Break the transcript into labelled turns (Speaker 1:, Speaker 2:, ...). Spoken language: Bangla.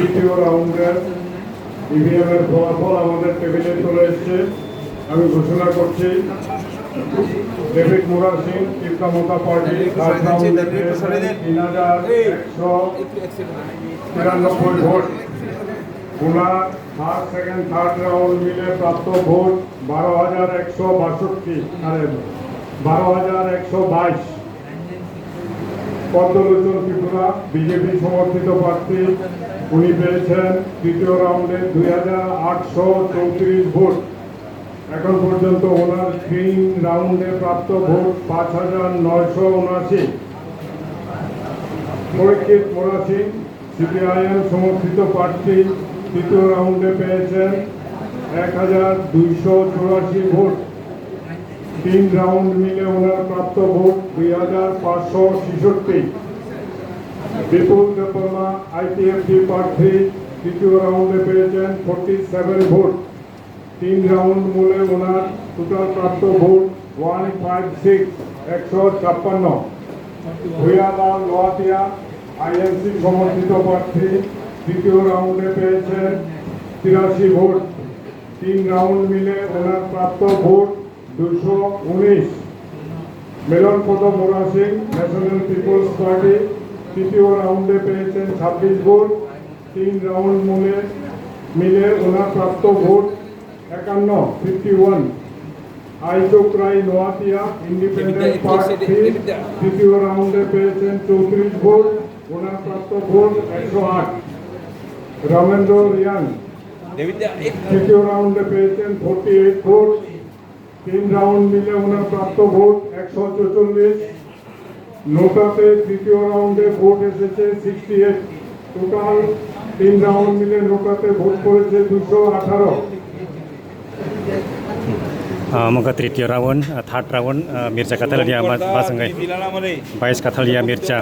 Speaker 1: দ্বিতীয় রাউন্ডের ইভিএমের ফলাফল আমাদের টেবিলে চলে এসছে। আমি ঘোষণা করছি ডেভিড মুরার সিং তীব্রমতা পার্টি ফার্স্ট রাউন্ডে পেয়েছেন ৩,১৯৩ ভোট। ওনার ফার্স্ট সেকেন্ড থার্ড রাউন্ড মিলে প্রাপ্ত ভোট 12,122। পদ্মলোচন ত্রিপুরা বিজেপি সমর্থিত প্রার্থী, উনি পেয়েছেন তৃতীয় রাউন্ডে 2,834 ভোট। এখন পর্যন্ত ওনার তিন রাউন্ডে প্রাপ্ত ভোট 5,979। পরীক্ষিত মোরা সিং সিপিআইএম সমর্থিত প্রার্থী, তৃতীয় রাউন্ডে পেয়েছেন 1,284 ভোট। তিন রাউন্ড মিলে ওনার প্রাপ্ত ভোট 2,566। বিপুল দেববর্মা আইটিএফটি প্রার্থী, তৃতীয় রাউন্ডে পেয়েছেন 47 ভোট। তিন রাউন্ড মিলে ওনার টোটাল প্রাপ্ত ভোট 156। ভূয়ালাল লোহাটিয়া আইএনসি সমর্থিত প্রার্থী, তৃতীয় রাউন্ডে পেয়েছেন 83 ভোট। তিন রাউন্ড মিলে ওনার প্রাপ্ত ভোট 219। মিলনপদ মোরা সিং ন্যাশনাল পিপলস পার্টি, তৃতীয় রাউন্ডে পেয়েছেন 26 ভোট। তিন রাউন্ড মিলে ওনার প্রাপ্ত ভোট 51। আইজক রায় নোয়াতিয়া ইন্ডিপেন্ডেন্ট প্রার্থী, তৃতীয় রাউন্ডে পেয়েছেন 34 ভোট। ওনার প্রাপ্ত ভোট 108। রমেন্দ্র রিয়াং তৃতীয় রাউন্ডে পেয়েছেন 48 ভোট। তিন রাউন্ড মিলে ওনার প্রাপ্ত ভোট 144। নৌকাতে তৃতীয় রাউন্ডে ভোট এসেছে 68। টোটাল তিন রাউন্ড মিলে নৌকাতে ভোট করেছে 218।
Speaker 2: Moga trityo round, third round Mirza Katalia Basangai, 22 Katalia Mirza.